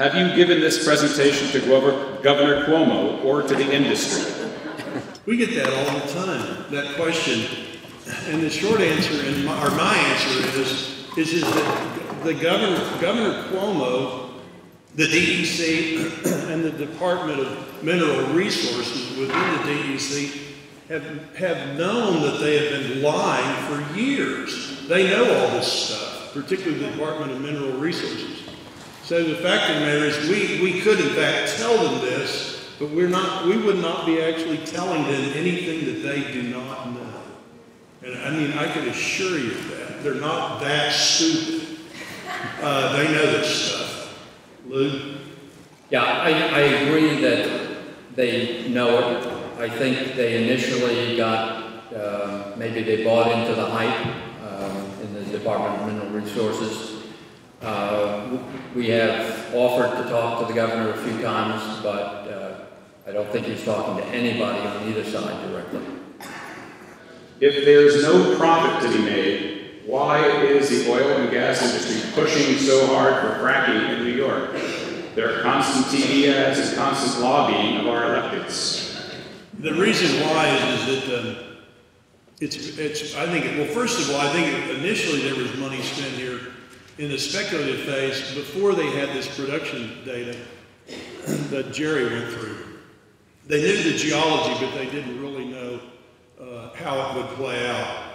Have you given this presentation to Governor Cuomo or to the industry? We get that all the time, that question. And the short answer, or my answer is that the Governor Cuomo, the DEC, and the Department of Mineral Resources within the DEC have known that they have been lying for years. They know all this stuff, particularly the Department of Mineral Resources. So the fact of the matter is we could in fact tell them this, but we would not be actually telling them anything that they do not know. And I mean, I can assure you that. They're not that stupid. They know this stuff. Lou? Yeah, I agree that they know it. I think they initially got, maybe they bought into the hype in the Department of Mineral Resources. We have offered to talk to the governor a few times, but I don't think he's talking to anybody on either side directly. If there's no profit to be made, why is the oil and gas industry pushing so hard for fracking in New York? There are constant TV ads and constant lobbying of our electeds. The reason why is that I think, well, first of all, I think initially there was money spent here in the speculative phase before they had this production data that Jerry went through. They knew the geology, but they didn't really know how it would play out.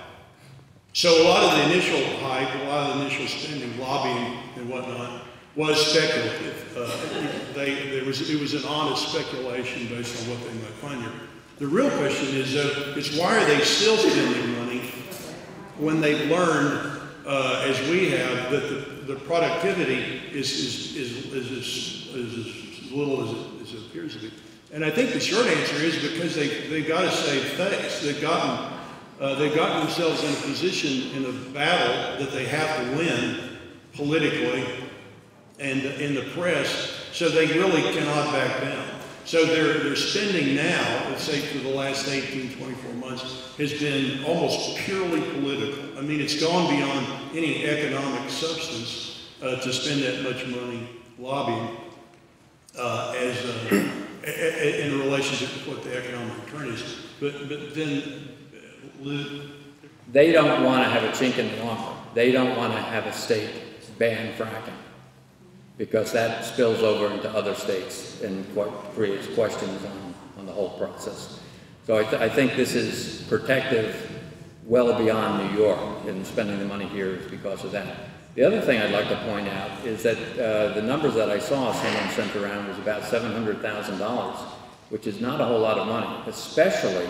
So a lot of the initial hype, a lot of the initial spending, lobbying and whatnot, was speculative. It was an honest speculation based on what they might find here. The real question is why are they still spending money when they've learned, as we have, that the productivity is as little as it appears to be. And I think the short answer is because they've got to save face. They've gotten themselves in a position in a battle that they have to win politically and in the press, so they really cannot back down. So their spending now, let's say for the last 18, 24 months, has been almost purely political. I mean, it's gone beyond any economic substance to spend that much money lobbying in relationship with what the economic return is. But then, they don't want to have a chink in the armor. They don't want to have a state ban fracking, because that spills over into other states and creates questions on the whole process. So I think this is protective well beyond New York, and spending the money here is because of that. The other thing I'd like to point out is that the numbers that I saw someone sent around was about $700,000, which is not a whole lot of money, especially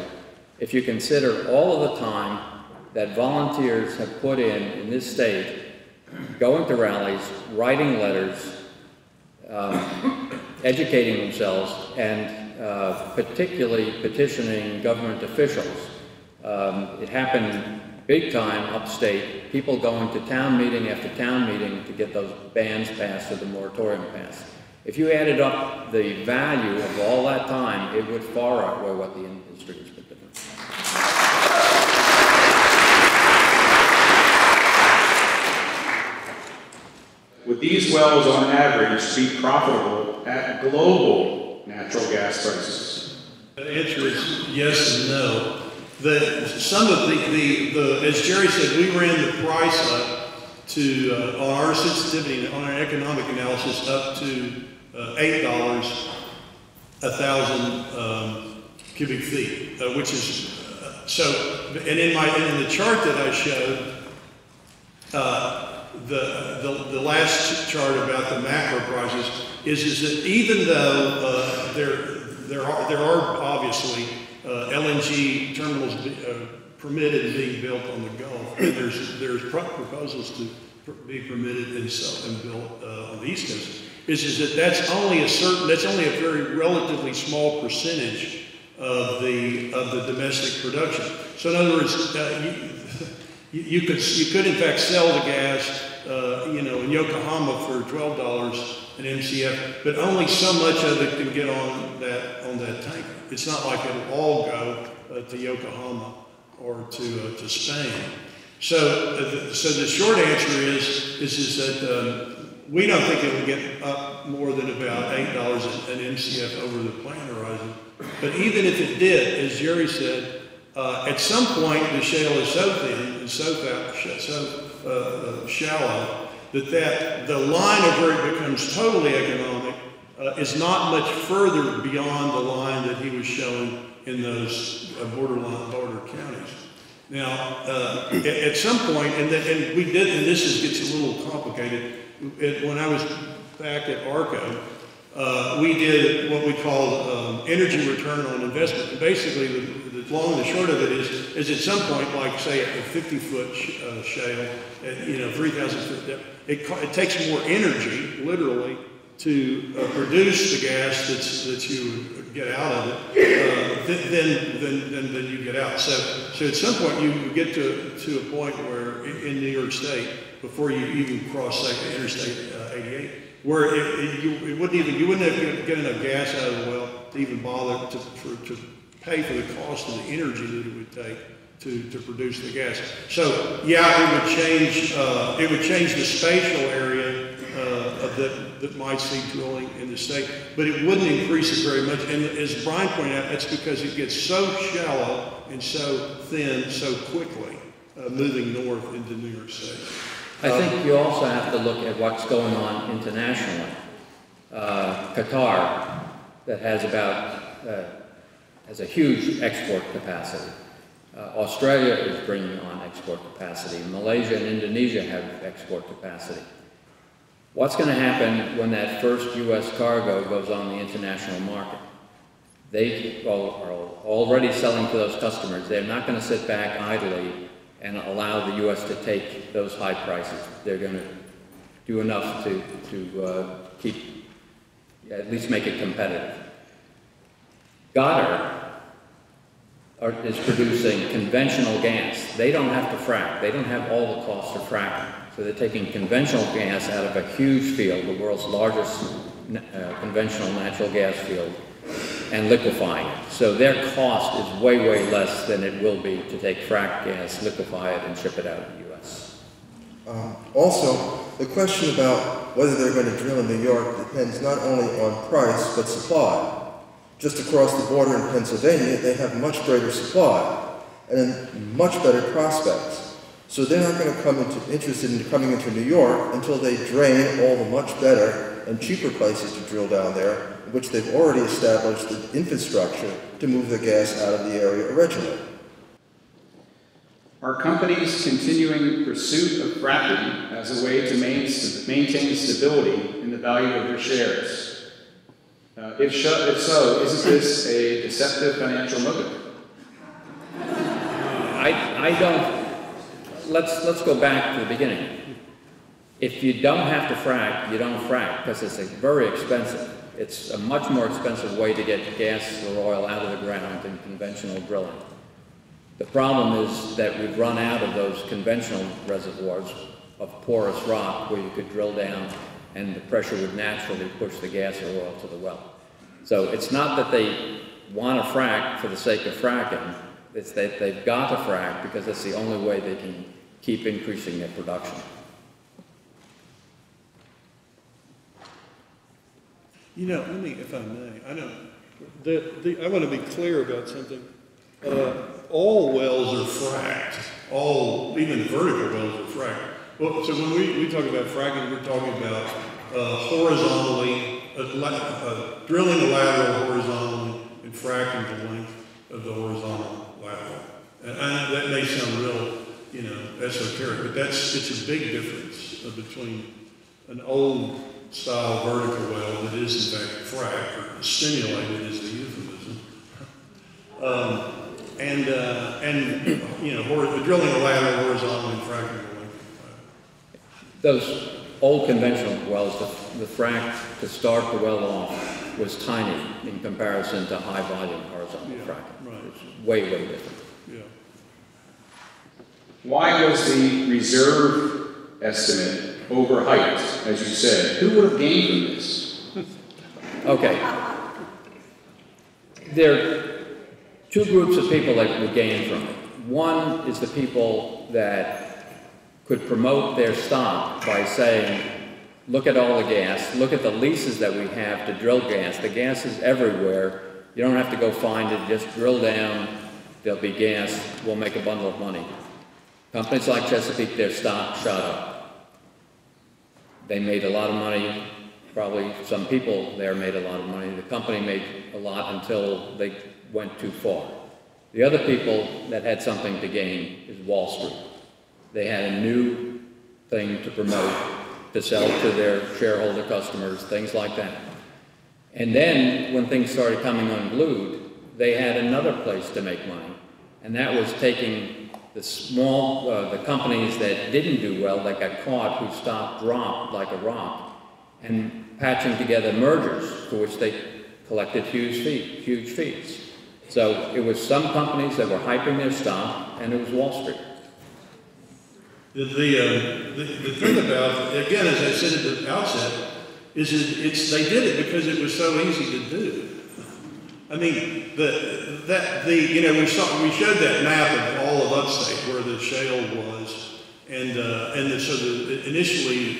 if you consider all of the time that volunteers have put in this state, going to rallies, writing letters, educating themselves, and particularly petitioning government officials. It happened big time upstate, people going to town meeting after town meeting to get those bans passed or the moratorium passed. If you added up the value of all that time, it would far outweigh what the industry has been doing. Would these wells on average be profitable at global natural gas prices? the answer is yes and no. Some of as Jerry said, we ran the price up to, on our sensitivity, on our economic analysis, up to $8 a thousand cubic feet, which is, and in the chart that I showed, the last chart about the macro prices is that even though there are obviously LNG terminals permitted and being built on the Gulf, and there's proposals to be permitted and built on the East Coast, is that that's only a very relatively small percentage of the domestic production. So in other words, you could in fact sell the gas, in Yokohama for $12 an MCF, but only so much of it can get on that tanker. It's not like it'll all go to Yokohama or to Spain. So the short answer is that we don't think it will get up more than about $8 an MCF over the plan horizon. But even if it did, as Jerry said, at some point the shale is so thin and so shallow that the line of where it becomes totally economic is not much further beyond the line that he was showing in those border counties. Now, at some point, and we did, and gets a little complicated. When I was back at ARCO, we did what we called energy return on investment. And basically, the long and the short of it is at some point, like say a 50-foot shale, at 3,000 foot depth, it takes more energy, literally, to produce the gas that you get out of it than you get out. So at some point you get to a point where in New York State, before you even cross say Interstate 88, where you wouldn't have get enough gas out of the well to even bother to pay for the cost of the energy that it would take to produce the gas. So yeah, it would change the spatial area that might see drilling in the state, but it wouldn't increase it very much. And as Brian pointed out, that's because it gets so shallow and so thin so quickly, moving north into New York State. I think you also have to look at what's going on internationally. Qatar, that has a huge export capacity. Australia is bringing on export capacity. Malaysia and Indonesia have export capacity. What's going to happen when that first U.S. cargo goes on the international market? They are already selling to those customers. They're not going to sit back idly and allow the U.S. to take those high prices. They're going to do enough to keep, at least make it competitive. Qatar is producing conventional gas. They don't have to frack. They don't have all the costs of fracking. So they're taking conventional gas out of a huge field, the world's largest conventional natural gas field, and liquefying it. So their cost is way, way less than it will be to take frack gas, liquefy it, and ship it out of the U.S. Also, the question about whether they're going to drill in New York depends not only on price, but supply. Just across the border in Pennsylvania, they have much greater supply and much better prospects. So they're not going to come interested in coming into New York until they drain all the much better and cheaper places to drill down there, in which they've already established the infrastructure to move the gas out of the area originally. Are companies continuing pursuit of fracking as a way to maintain stability in the value of their shares? If so, isn't this a deceptive financial motive? I don't. Let's go back to the beginning. If you don't have to frack, you don't frack because it's very expensive. It's a much more expensive way to get gas or oil out of the ground than conventional drilling. The problem is that we've run out of those conventional reservoirs of porous rock where you could drill down and the pressure would naturally push the gas or oil to the well. So it's not that they want to frack for the sake of fracking. It's that they've got to frack because that's the only way they can keep increasing their production. You know, let me, if I may, I want to be clear about something. All wells are fracked. Even vertical wells are fracked. Well, so when we talk about fracking, we're talking about horizontally, drilling a lateral horizontally and fracking the length of the horizontal lateral. And that may sound real, esoteric, but it's a big difference between an old style vertical well that is in fact fracked or stimulated is the euphemism, drilling a lateral horizontally and fracking the length of the lateral. Those old conventional wells, the frack to start the well off was tiny in comparison to high volume horizontal fracking. Right. It's way, way different. Yeah. Why was the reserve estimate overhyped, as you said? Who would have gained from this? Okay. There are two groups of people that would gain from it. One is the people that could promote their stock by saying, look at all the gas, look at the leases that we have to drill gas. The gas is everywhere. You don't have to go find it, just drill down, there'll be gas, we'll make a bundle of money. Companies like Chesapeake, their stock shot up. They made a lot of money, probably some people there made a lot of money. The company made a lot until they went too far. The other people that had something to gain is Wall Street. They had a new thing to promote, to sell to their shareholder customers, things like that. And then, when things started coming unglued, they had another place to make money. And that was taking the the companies that didn't do well, that got caught, whose stock dropped like a rock, and patching together mergers for which they collected huge fees. So it was some companies that were hyping their stock, and it was Wall Street. The thing about, again, as I said at the outset, is they did it because it was so easy to do. I mean, we showed that map of all of upstate where the shale was, initially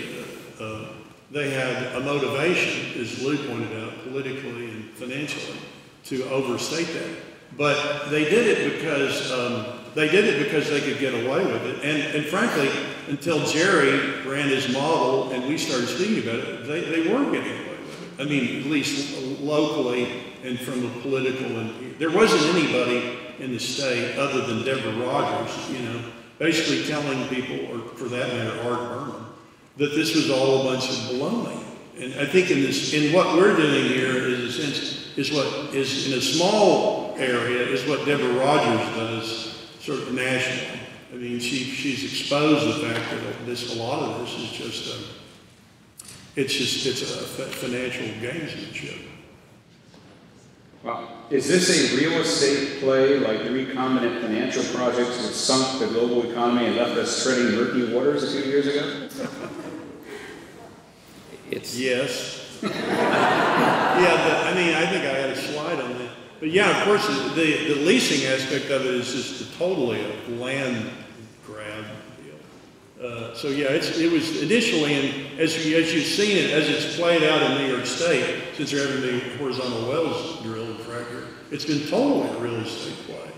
they had a motivation, as Lou pointed out, politically and financially, to overstate that. But they did it because they could get away with it. And frankly, until Jerry ran his model and we started speaking about it, they were getting away with it. I mean, at least locally and from the political, and there wasn't anybody in the state other than Deborah Rogers, basically telling people, or for that matter, Art Berman, that this was all a bunch of baloney. And I think in what we're doing here is what is in a small area is what Deborah Rogers does sort of nationally. I mean, she's exposed the fact that a lot of this is it's a financial gamesmanship. Well, is this a real estate play like the recombinant financial projects which sunk the global economy and left us treading murky waters a few years ago? Yes. I think I had a slide on that. But yeah, of course, the leasing aspect of it is just totally a land grab deal. So yeah, it was initially, and as you've seen it, as it's played out in New York State, since they're having the horizontal wells drilled and fracked here, it's been totally a real estate play.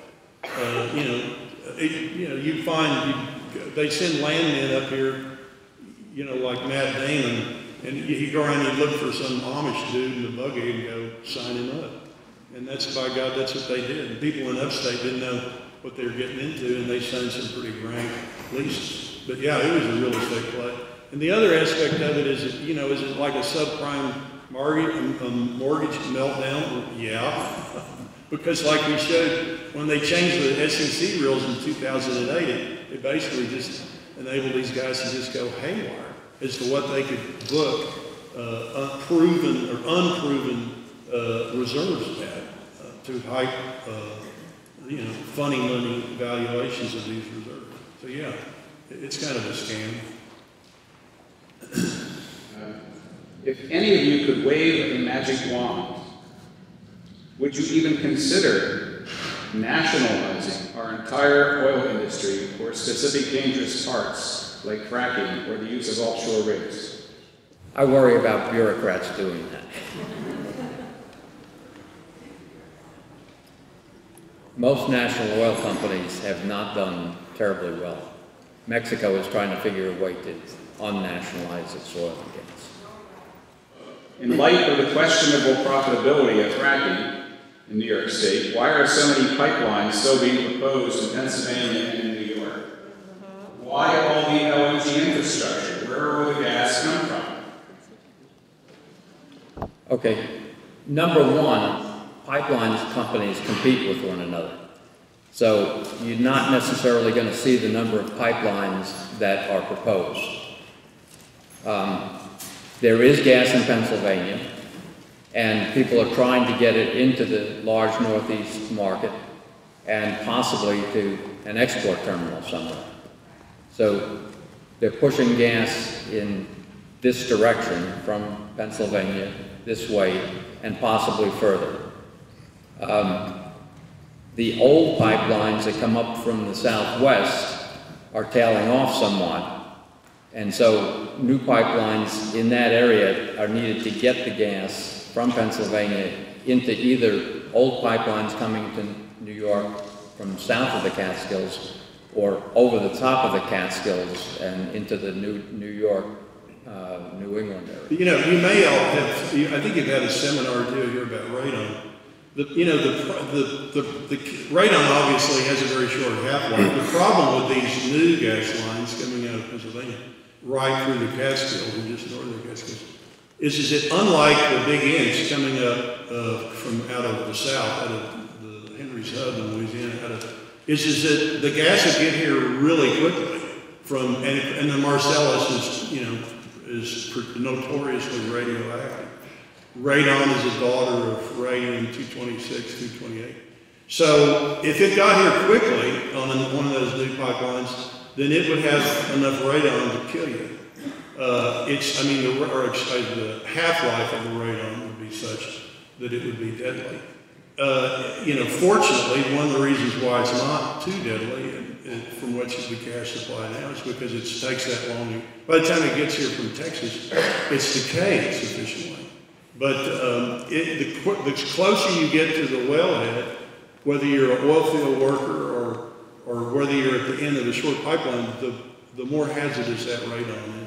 You find they send landmen up here, like Matt Damon. And you go around and you look for some Amish dude in the buggy and go sign him up. And that's, by God, that's what they did. And people in upstate didn't know what they were getting into, and they signed some pretty rank leases. But yeah, it was a real estate play. And the other aspect of it is, is it like a subprime mortgage meltdown? Yeah. Because like we showed, when they changed the SEC rules in 2008, it basically just enabled these guys to just go haywire as to what they could book proven or unproven reserves at to hype, funny money valuations of these reserves. So yeah, it's kind of a scam. If any of you could wave a magic wand, would you even consider nationalizing our entire oil industry for specific dangerous parts like fracking or the use of offshore rigs? I worry about bureaucrats doing that. Most national oil companies have not done terribly well. Mexico is trying to figure a way to unnationalize its oil and gas. In light of the questionable profitability of fracking in New York State, why are so many pipelines still being proposed in Pennsylvania and in New York? Why all the LNG infrastructure? Where will the gas come from? Okay, number one, pipelines companies compete with one another. So you're not necessarily going to see the number of pipelines that are proposed. There is gas in Pennsylvania, and people are trying to get it into the large Northeast market and possibly to an export terminal somewhere. So they're pushing gas in this direction from Pennsylvania this way and possibly further. The old pipelines that come up from the southwest are tailing off somewhat, And so new pipelines in that area are needed to get the gas from Pennsylvania into either old pipelines coming to New York from south of the Catskills or over the top of the Catskills and into the New York, New England area. You know, you may all have, I think you've had a seminar or two here about radon. The radon obviously has a very short half-life. The problem with these new gas lines coming out of Pennsylvania, right through the Catskills and just north of the Catskills, is that unlike the big inch coming up from out of the south, out of the Henry's Hub in Louisiana, is that the gas will get here really quickly from, and the Marcellus is, you know, is notoriously radioactive. Radon is a daughter of radium-226, 228. So if it got here quickly on one of those new pipelines, then it would have enough radon to kill you. The half-life of the radon would be such that it would be deadly. You know, fortunately, one of the reasons why it's not too deadly, and from what the gas supply now, is because it takes that long. By the time it gets here from Texas, it's decayed sufficiently. But the closer you get to the wellhead, whether you're an oil field worker or whether you're at the end of the short pipeline, the more hazardous that radon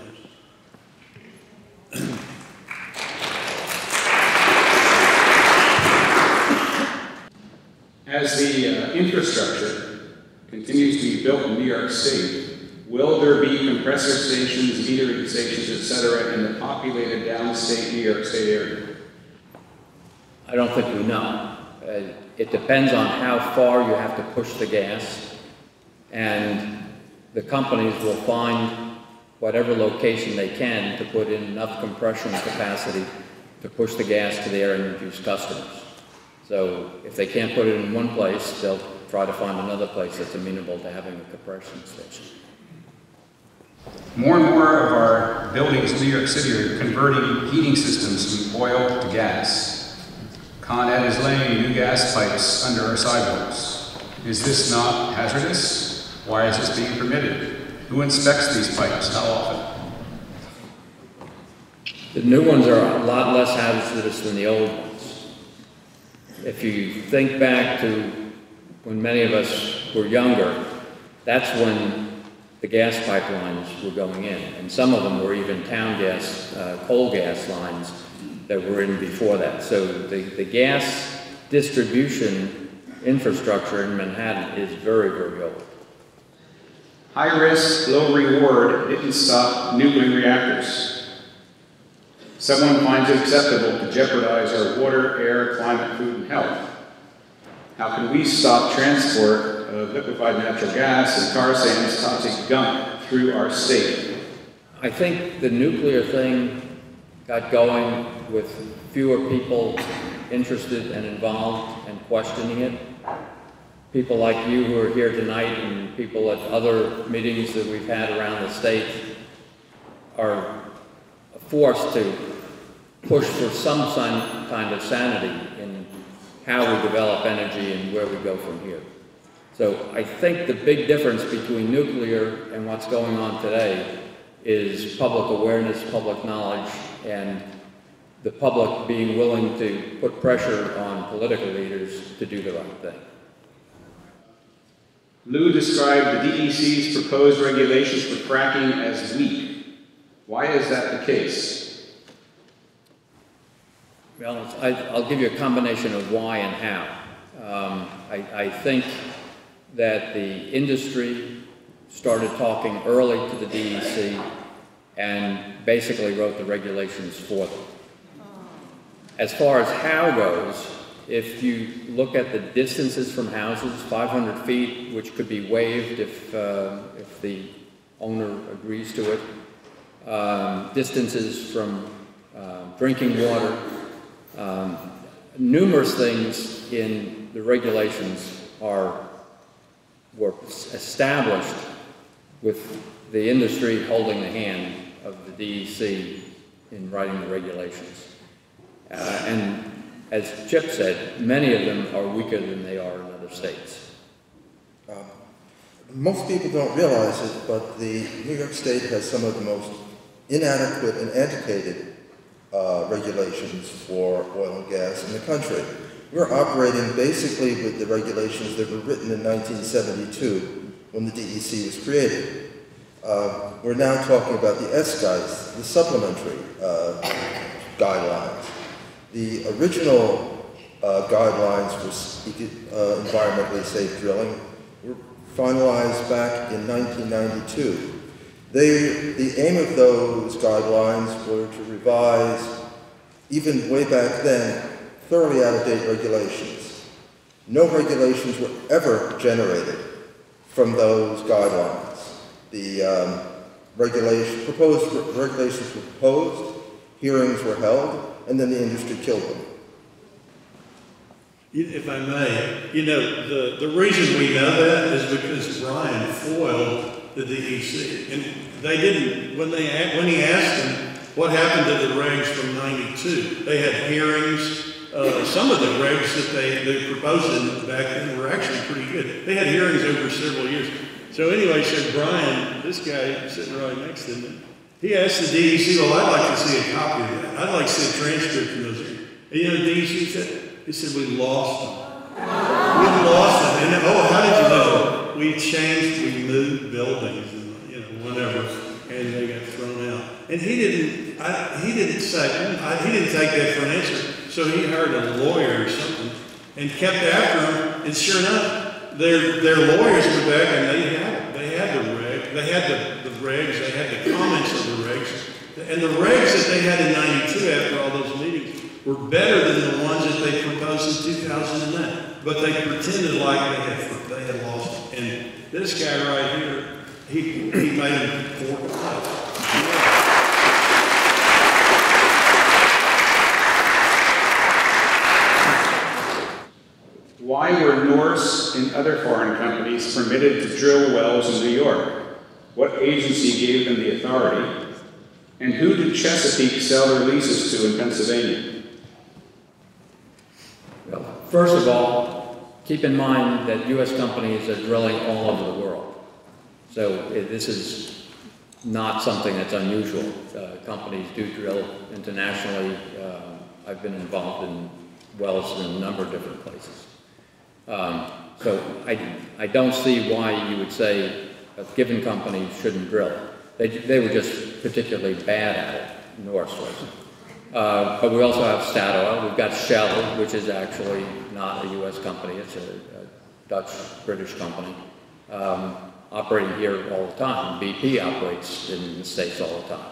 is. As the infrastructure continues to be built in New York State, will there be compressor stations, metering stations, etc., in the populated downstate New York State area? I don't think we know. It depends on how far you have to push the gas, and the companies will find whatever location they can to put in enough compression capacity to push the gas to their end-use customers. So if they can't put it in one place, they'll try to find another place that's amenable to having a compression station. More and more of our buildings in New York City are converting heating systems from oil to gas. Con Ed is laying new gas pipes under our sidewalks. Is this not hazardous? Why is this being permitted? Who inspects these pipes? How often? The new ones are a lot less hazardous than the old ones. If you think back to when many of us were younger, that's when the gas pipelines were going in, and some of them were even town gas, coal gas lines that were in before that. So the gas distribution infrastructure in Manhattan is very, very old. High risk, low reward didn't stop nuclear reactors. Someone finds it acceptable to jeopardize our water, air, climate, food, and health. How can we stop transport of liquefied natural gas and tar sands, toxic gunk through our state? I think the nuclear thing got going with fewer people interested and involved and questioning it. People like you who are here tonight and people at other meetings that we've had around the state are forced to push for some kind of sanity in how we develop energy and where we go from here. So I think the big difference between nuclear and what's going on today is public awareness, public knowledge, and the public being willing to put pressure on political leaders to do the right thing. Lou described the DEC's proposed regulations for fracking as weak. Why is that the case? Well, I'll give you a combination of why and how. I think that the industry started talking early to the DEC and basically wrote the regulations for them. As far as how goes, if you look at the distances from houses, 500 feet, which could be waived if the owner agrees to it, distances from drinking water, numerous things in the regulations were established with the industry holding the hand of the DEC in writing the regulations. And as Chip said, many of them are weaker than they are in other states. Most people don't realize it, but the New York State has some of the most inadequate and antiquated regulations for oil and gas in the country. We're operating basically with the regulations that were written in 1972 when the DEC was created. We're now talking about the SGUIs, the supplementary guidelines. The original guidelines for environmentally safe drilling were finalized back in 1992. The aim of those guidelines were to revise, even way back then, thoroughly out-of-date regulations. No regulations were ever generated from those guidelines. The proposed regulations were proposed, hearings were held, and then the industry killed them. If I may, you know, the reason we know that is because Brian foiled the DEC. And they didn't, when he asked them what happened to the regs from '92, they had hearings. Some of the regs that they proposed back then were actually pretty good. They had hearings over several years. So anyway, said Brian, this guy sitting right next to him, he asked the DEC, well, I'd like to see a copy of that. I'd like to see a transcript from those hearings. And you know, the DEC said, he said, we lost them. We lost them. And oh, how did you know? We changed, we moved buildings, and, you know, whatever, and they got thrown out. And he didn't take that for an answer. So he hired a lawyer or something and kept after him. And sure enough, their lawyers were back and they had it. They had the regs, they had the comments of the regs. And the regs that they had in '92 after all those meetings were better than the ones that they proposed in 2009. But they pretended like they had lost it. And this guy right here, he made him fork it up. Why were Norse and other foreign companies permitted to drill wells in New York? What agency gave them the authority? And who did Chesapeake sell their leases to in Pennsylvania? Well, first of all, keep in mind that U.S. companies are drilling all over the world. So this is not something that's unusual. Companies do drill internationally. I've been involved in wells in a number of different places. So I don't see why you would say a given company shouldn't drill. They were just particularly bad at it, Norse was. But we also have Statoil. We've got Shale, which is actually not a U.S. company. It's a Dutch-British company, operating here all the time. BP operates in the States all the time.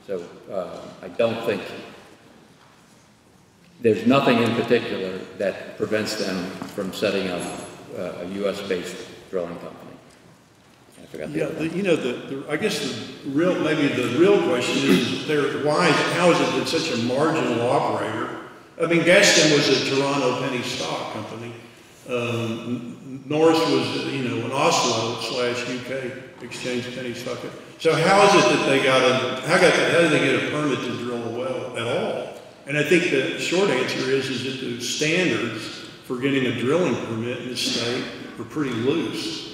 So I don't think there's nothing in particular that prevents them from setting up a U.S.-based drilling company. I forgot the other one. You know, I guess maybe the real question is, how is it that such a marginal operator? I mean, Gaston was a Toronto penny stock company. Norse was, you know, an Oslo / UK exchange penny stock. So how is it that they how did they get a permit to drill a well at all? And I think the short answer is that the standards for getting a drilling permit in the state are pretty loose.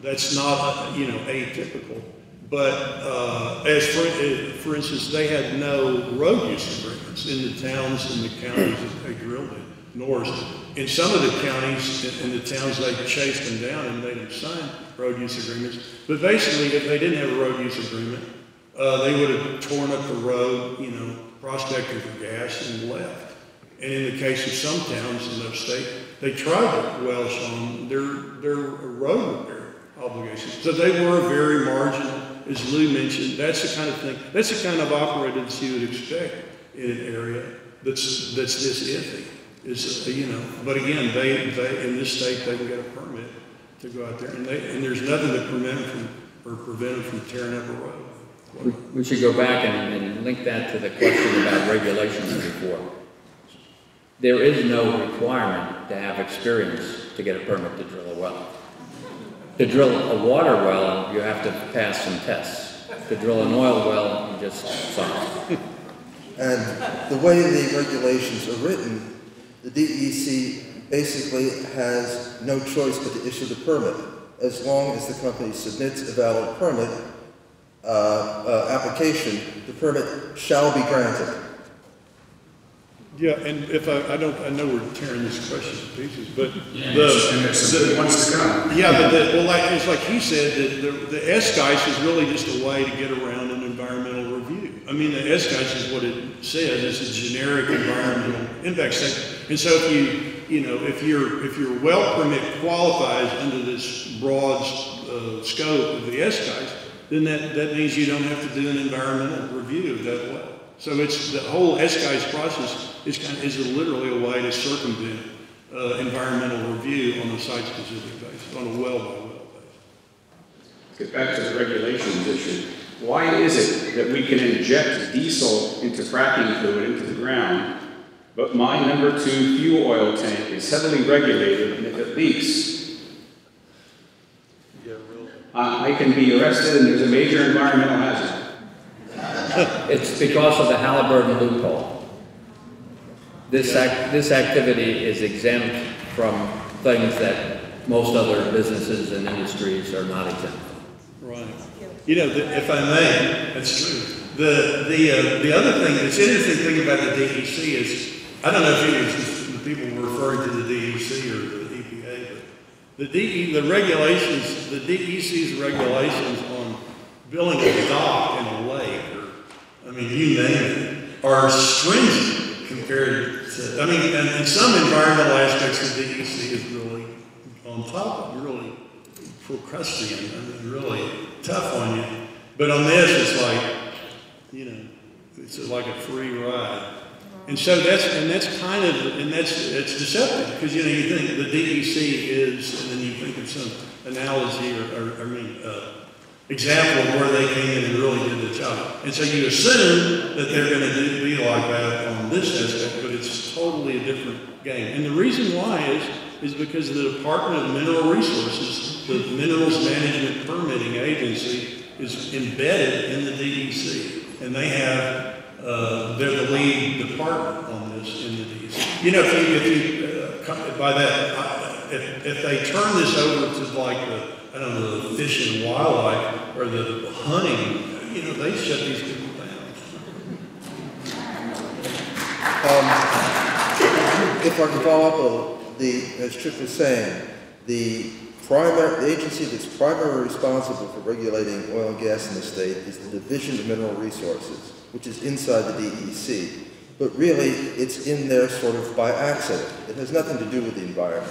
That's not, you know, atypical. But as for instance, they had no road use agreements in the towns and the counties that they drilled in, Norse. In some of the counties and the towns, they chased them down and made them sign road use agreements. But basically, if they didn't have a road use agreement, they would have torn up the road, you know, prospecting for gas and left. And in the case of some towns in upstate, they tried to welsh on their road repair obligations. So they were very marginal, as Lou mentioned. That's the kind of thing, that's the kind of operator that you would expect in an area that's this iffy. You know, but again, they in this state they can get a permit to go out there, and there's nothing to prevent them from tearing up a road. We should go back and link that to the question about regulations before. There is no requirement to have experience to get a permit to drill a well. To drill a water well, you have to pass some tests. To drill an oil well, you just sign. And the way the regulations are written, the DEC basically has no choice but to issue the permit. as long as the company submits a valid permit application. The permit shall be granted. Yeah, and if I know we're tearing this question to pieces, but and there's some good ones to come. Yeah, but it's like he said, that the SGICE is really just a way to get around an environmental review. I mean, the SGICE is what it says. It's a generic environmental impact statement. And so if your well permit qualifies under this broad scope of the SGICE, then that means you don't have to do an environmental review of that well. So it's the whole SGICE process is literally a way to circumvent environmental review on a site-specific basis, on a well-by-well basis. Get back to the regulations issue. Why is it that we can inject diesel into fracking fluid into the ground, but my number 2 fuel oil tank is heavily regulated, and if it leaks, I can be arrested and there's a major environmental hazard? It's because of the Halliburton loophole. This activity is exempt from things that most other businesses and industries are not exempt from. Right. If I may, that's true. The other thing, that's interesting thing about the DEC is, I don't know if it was the people were referring to the DEC or the EPA, but the regulations, the DEC's regulations on building a dock in a lake, or, I mean, you name it, are stringent compared to, I mean, and some environmental aspects of the DEC is really on top of, really procrustean, I mean, really tough on you. But on this, it's like, it's like a free ride. And so it's deceptive, because, you think the DEC is, and then you think of some analogy example of where they came in and really did the job. And so you assume that they're going to be like that on this aspect, but it's totally a different game. And the reason why is because the Department of Mineral Resources, the Minerals Management Permitting Agency, is embedded in the DEC. And they have, they're the lead department on this in the DEC. If they turn this over to like the fish and wildlife or the hunting, they shut these people down. If I can follow up, as Chip was saying, the agency that's primarily responsible for regulating oil and gas in the state is the Division of Mineral Resources, which is inside the DEC. But really, it's in there sort of by accident. It has nothing to do with the environment.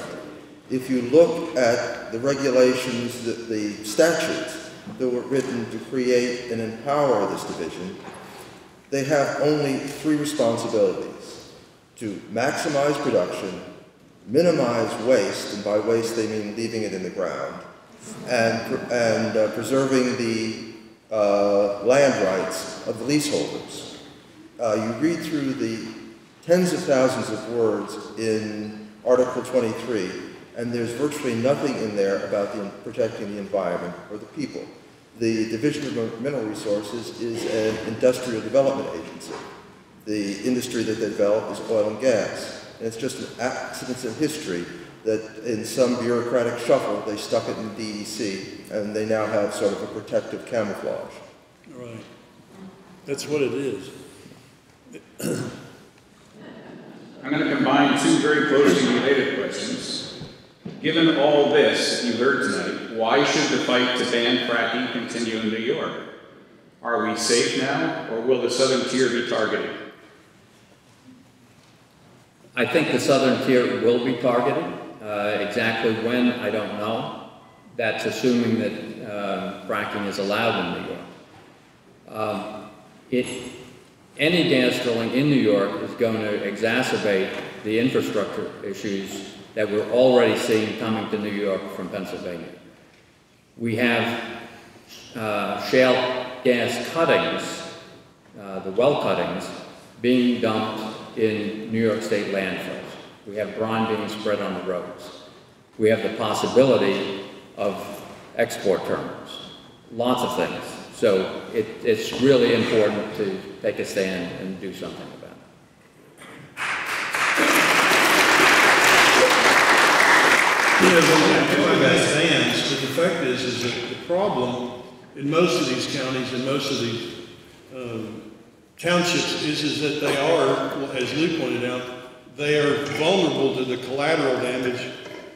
If you look at the regulations, the statutes that were written to create and empower this division, they have only 3 responsibilities: to maximize production, minimize waste, and by waste they mean leaving it in the ground, and preserving the land rights of the leaseholders. You read through the tens of thousands of words in Article 23, and there's virtually nothing in there about protecting the environment or the people. The Division of Mineral Resources is an industrial development agency. The industry that they develop is oil and gas. And it's just an accident of history that in some bureaucratic shuffle, they stuck it in DEC, and they now have sort of a protective camouflage. Right. That's what it is. I'm going to combine 2 very closely related questions. Given all this that you heard tonight, why should the fight to ban fracking continue in New York? Are we safe now, or will the southern tier be targeted? I think the southern tier will be targeted. Exactly when, I don't know. That's assuming that fracking is allowed in New York. Any gas drilling in New York is going to exacerbate the infrastructure issues that we're already seeing coming to New York from Pennsylvania. We have shale gas cuttings, the well cuttings, being dumped in New York State landfills. We have brine being spread on the roads. We have the possibility of export terminals, lots of things. So it's really important to take a stand and do something about it. If I got stands, counties, the fact is that the problem in most of these counties and most of these townships is that they are, as Lou pointed out, they are vulnerable to the collateral damage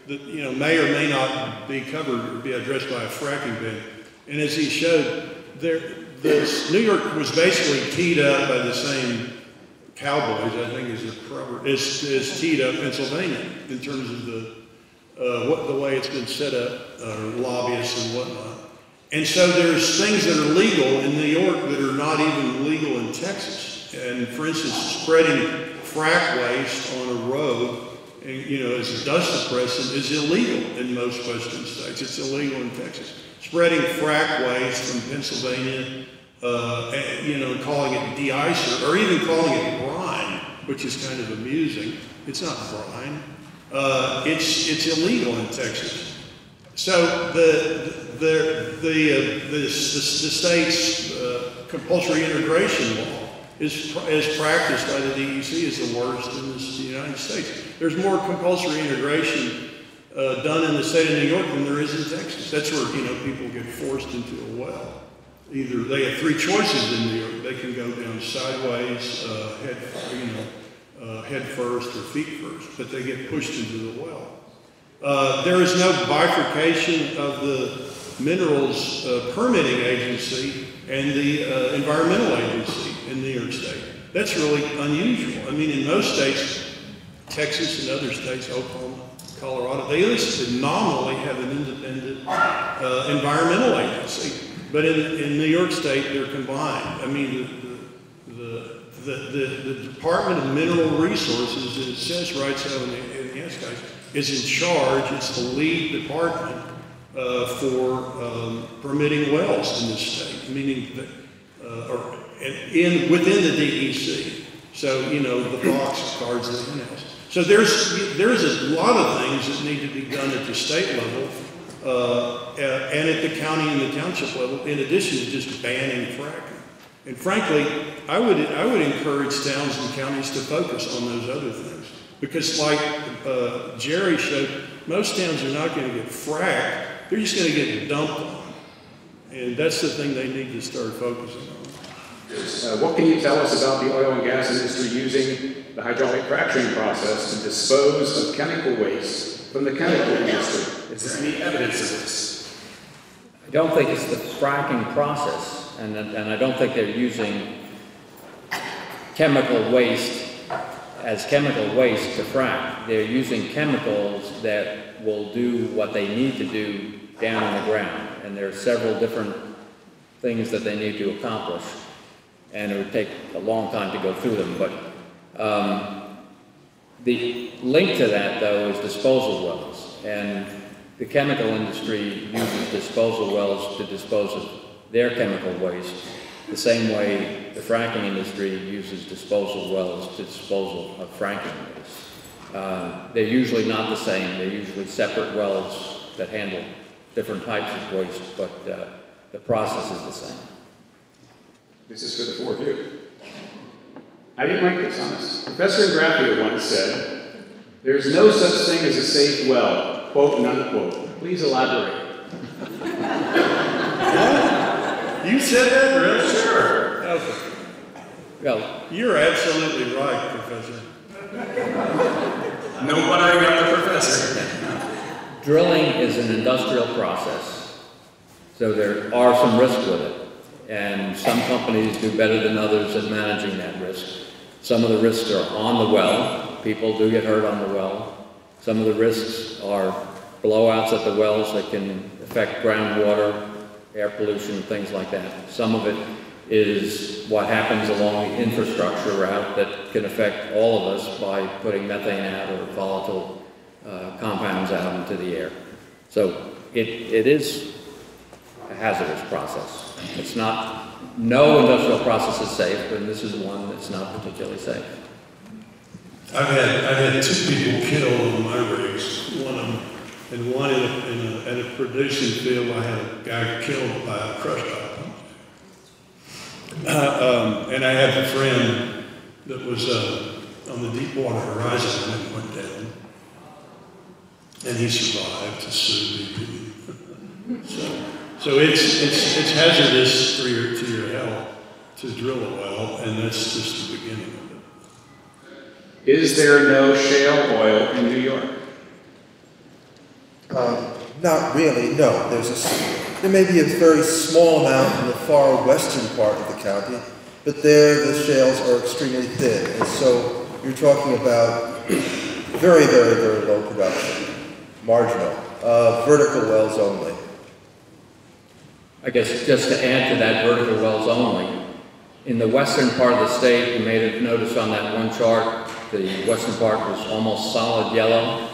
that may or may not be covered or be addressed by a fracking ban. And as he showed, New York was basically teed up by the same cowboys, I think is teed up Pennsylvania in terms of the way it's been set up, lobbyists and whatnot. And so there's things that are legal in New York that are not even legal in Texas. And for instance, spreading frack waste on a road, as a dust suppressant is illegal in most western states. It's illegal in Texas. Spreading frack waste from Pennsylvania, calling it de-icer, or even calling it brine, which is kind of amusing. It's not brine. It's illegal in Texas. So the state's compulsory integration law is practiced by the DEC is the worst in the United States. There's more compulsory integration done in the state of New York than there is in Texas. That's where people get forced into a well. Either they have three choices in New York. They can go down sideways, head first or feet first, but they get pushed into the well. There is no bifurcation of the minerals permitting agency and the environmental agency in New York State. That's really unusual. I mean, in most states, Texas and other states, Oklahoma, Colorado, they at least nominally have an independent environmental agency. But in New York State, they're combined. I mean, the Department of Mineral Resources, it says right so in the SCI, is in charge. It's the lead department for permitting wells in this state, meaning that, within the DEC. So, the box guards the in-house. So there's a lot of things that need to be done at the state level and at the county and the township level, in addition to just banning fracking. And frankly, I would encourage towns and counties to focus on those other things. Because like Jerry showed, most towns are not going to get fracked, they're just going to get dumped on. And that's the thing they need to start focusing on. What can you tell us about the oil and gas industry using the hydraulic fracturing process to dispose of chemical waste from the chemical industry? Is there any evidence of this? I don't think it's the fracking process, and I don't think they're using chemical waste as chemical waste to frack. They're using chemicals that will do what they need to do down in the ground, and there are several different things that they need to accomplish, and it would take a long time to go through them, but the link to that, though, is disposal wells, and the chemical industry uses disposal wells to dispose of their chemical waste the same way the fracking industry uses disposal wells to dispose of fracking waste. They're usually not the same. They're usually separate wells that handle different types of waste, but the process is the same. This is for the four of you. I didn't like this, honest. Professor Ingraffia once said, "There's no such thing as a safe well," quote and unquote. Please elaborate. You said that, really? Sure. Okay. Well, You're absolutely right, Professor. Nobody got the professor. drilling is an industrial process, so there are some risks with it. And some companies do better than others at managing that risk. Some of the risks are on the well. People do get hurt on the well. Some of the risks are blowouts at the wells that can affect groundwater, air pollution, things like that. Some of it is what happens along the infrastructure route that can affect all of us by putting methane out or volatile compounds out into the air. So it is a hazardous process. It's not, no industrial process is safe, and this is one that's not particularly safe. I've had two people killed on my rigs. One at a producing field, I had a guy killed by a crush pump. And I had a friend that was on the Deepwater Horizon when it went down. And he survived to sue BP. So it's hazardous to your health to drill a well, and that's just the beginning of it. Is there no shale oil in New York? Not really, no. There may be a very small amount in the far western part of the county, but there the shales are extremely thin, and so you're talking about very, very, very low production, marginal, vertical wells only. I guess just to add to that vertical wells only, in the western part of the state, you may have noticed on that one chart, the western part was almost solid yellow.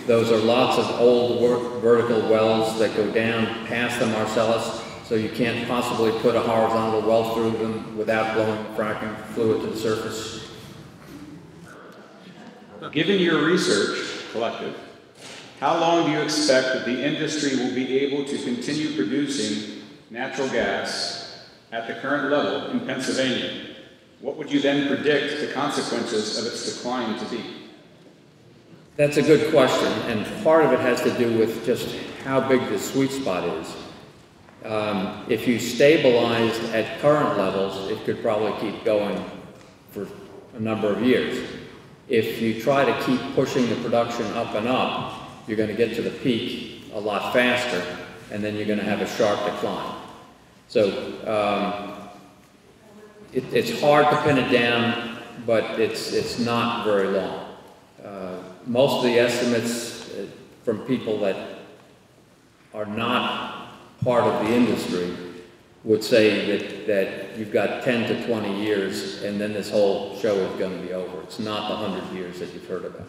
Those are lots of old vertical wells that go down past the Marcellus, so you can't possibly put a horizontal well through them without blowing fracking fluid to the surface. Given your research collective, how long do you expect that the industry will be able to continue producing natural gas at the current level in Pennsylvania? What would you then predict the consequences of its decline to be? That's a good question, and part of it has to do with just how big the sweet spot is. If you stabilized at current levels, it could probably keep going for a number of years. If you try to keep pushing the production up and up, you're going to get to the peak a lot faster, and then you're going to have a sharp decline. So it's hard to pin it down, but it's not very long. Most of the estimates from people that are not part of the industry would say that you've got 10 to 20 years, and then this whole show is going to be over. It's not the 100 years that you've heard about.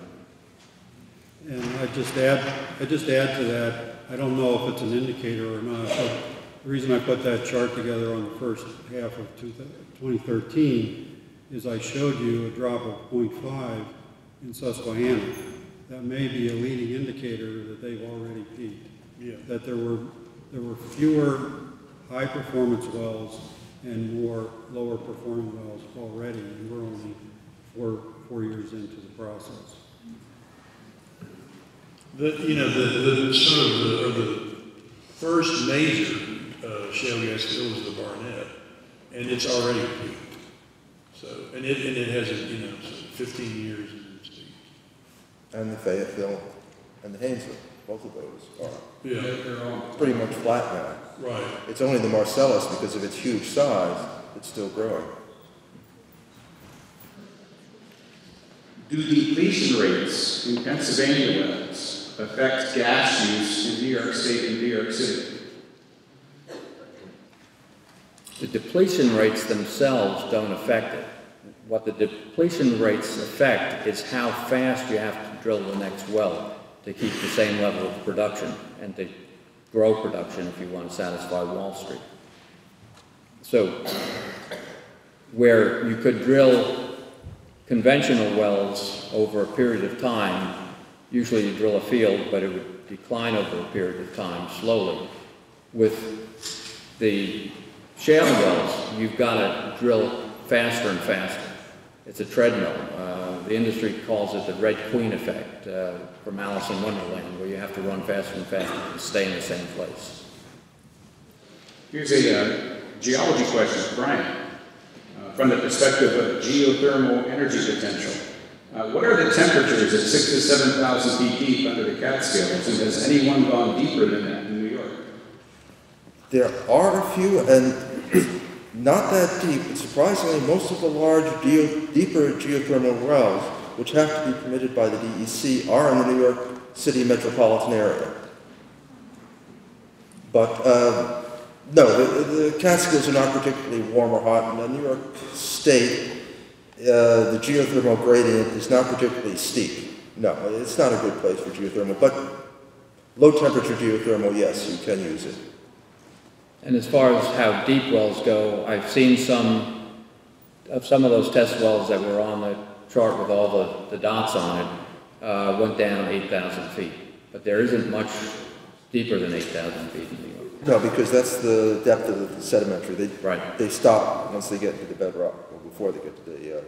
And I just add to that, I don't know if it's an indicator or not, but the reason I put that chart together on the first half of 2013 is I showed you a drop of 0.5 in Susquehanna. That may be a leading indicator that they've already peaked. Yeah. That there were fewer high performance wells and more lower performing wells already, and we're only four years into the process. The first major shale gas field is the Barnett, and it's already peaked. So, and it has 15 years in its peak. And the Fayetteville and the Haynesville, both of those are Yeah. pretty much flat now. Right. It's only the Marcellus, because of its huge size, that's still growing. Do depletion rates in Pennsylvania wells affect gas use in New York State and New York City? The depletion rates themselves don't affect it. What the depletion rates affect is how fast you have to drill the next well to keep the same level of production and to grow production if you want to satisfy Wall Street. So where you could drill conventional wells over a period of time, usually you drill a field, but it would decline over a period of time slowly. With the shale wells, you've got to drill faster and faster. It's a treadmill. The industry calls it the Red Queen effect from Alice in Wonderland, where you have to run faster and faster to stay in the same place. Here's a geology question for Brian. From the perspective of geothermal energy potential, what are the temperatures at 6,000 to 7,000 feet deep under the Catskills, and has anyone gone deeper than that in New York? There are a few, and not that deep, but surprisingly, most of the large, deeper geothermal wells, which have to be permitted by the DEC, are in the New York City metropolitan area. But no, the Catskills are not particularly warm or hot. In New York State, the geothermal gradient is not particularly steep. No, it's not a good place for geothermal, but low temperature geothermal, yes, you can use it. And as far as how deep wells go, I've seen some of those test wells that were on the chart with all the dots on it, went down 8,000 feet. But there isn't much deeper than 8,000 feet in New York. No, because that's the depth of the sedimentary. They stop once they get to the bedrock, or before they get to the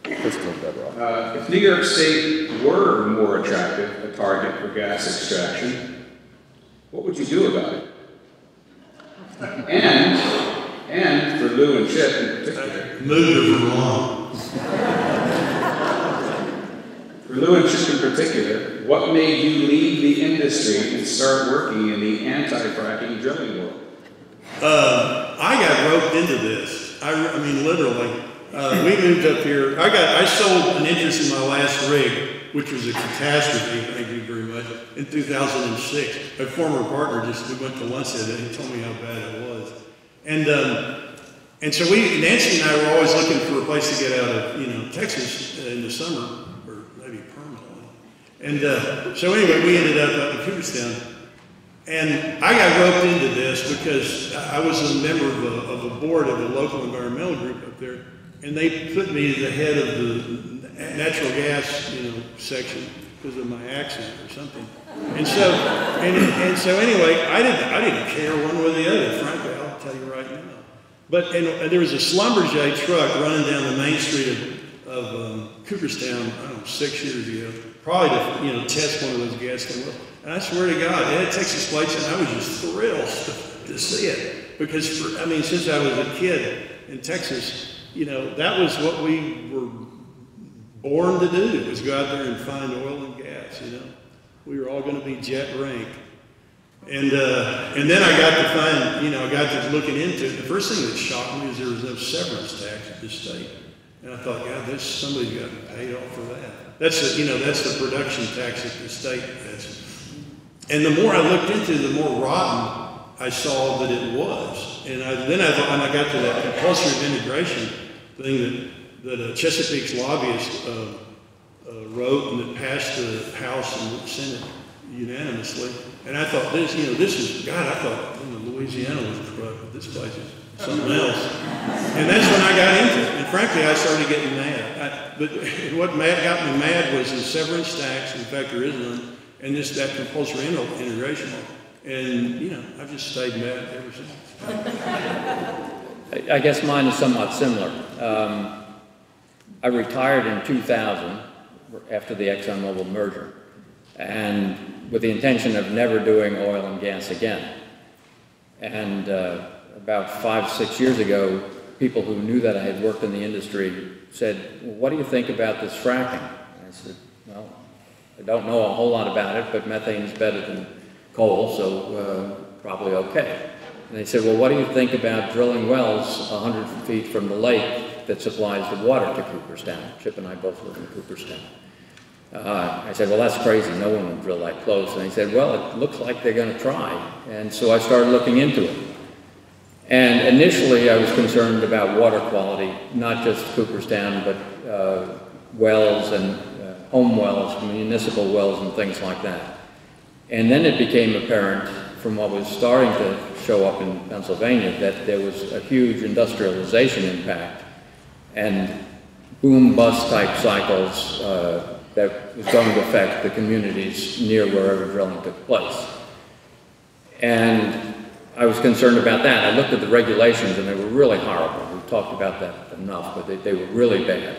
crystalline bedrock. If New York State were more attractive a target for gas extraction, what would you do about it? And for Lou and Chip in particular. Move to Vermont. For Lou and Chip in particular, what made you leave the industry and start working in the anti-fracking drilling world? I got roped into this. I mean, literally. We moved up here. I sold an interest in my last rig, which was a catastrophe, thank you very much, in 2006. My former partner we went to lunch that day and told me how bad it was. And so Nancy and I were always looking for a place to get out of, Texas in the summer, or maybe permanently. And so anyway, we ended up in Cooperstown. And I got roped into this because I was a member of a board of a local environmental group up there, and they put me to the head of the natural gas, section because of my accent or something. And so, and so anyway, I didn't care one way or the other. Frankly, I'll tell you right now. But there was a Schlumberger truck running down the main street of Cooperstown, 6 years ago, probably to test one of those gas wells. And I swear to God, it had Texas plates, and I was just thrilled to see it because since I was a kid in Texas, that was what we were born to do, was go out there and find oil and gas, We were all going to be jet rank. And then I got to find, I got to looking into it. The first thing that shocked me is there was no severance tax at this state. And I thought, God, somebody's got paid off for that. That's the production tax that the state has. And the more I looked into it, the more rotten I saw that it was. And then I got to that compulsory integration thing that Chesapeake's lobbyist wrote and that passed the House and the Senate unanimously. And I thought, I thought Louisiana was corrupt, but this place is something else. And that's when I got into it. And frankly, I started getting mad. But what got me mad was the severance tax. In fact, there is none. And that compulsory integration. And, I've just stayed mad ever since. I guess mine is somewhat similar. I retired in 2000 after the ExxonMobil merger, and with the intention of never doing oil and gas again. And about 5, 6 years ago, people who knew that I had worked in the industry said, well, what do you think about this fracking? And I said, well, I don't know a whole lot about it, but methane's better than coal, so probably okay. And they said, well, what do you think about drilling wells 100 feet from the lake that supplies the water to Cooperstown? Chip and I both live in Cooperstown. I said, well, that's crazy. No one would drill that close. And he said, well, it looks like they're going to try. And so I started looking into it. And initially, I was concerned about water quality, not just Cooperstown, but wells and home wells, municipal wells, and things like that. And then it became apparent from what was starting to show up in Pennsylvania that there was a huge industrialization impact and boom-bust type cycles that was going to affect the communities near wherever drilling took place. And I was concerned about that. I looked at the regulations and they were really horrible. We've talked about that enough, but they were really bad.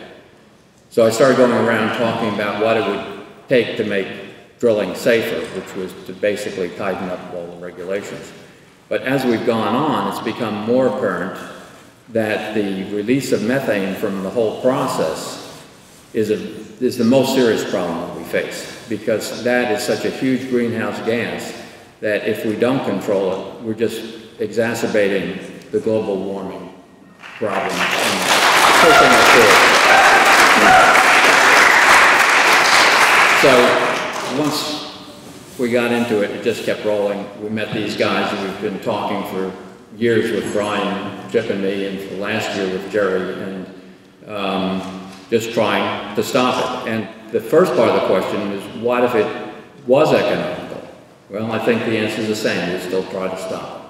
So I started going around talking about what it would take to make drilling safer, which was to basically tighten up all the regulations. But as we've gone on, it's become more apparent that the release of methane from the whole process is the most serious problem that we face, because that is such a huge greenhouse gas that if we don't control it, we're just exacerbating the global warming problem and pushing it forward. So once we got into it, it just kept rolling. We met these guys and we've been talking for years with Brian, Chip and me, and for last year with Jerry, and just trying to stop it. And the first part of the question is, what if it was economical? Well, I think the answer is the same. We still try to stop it.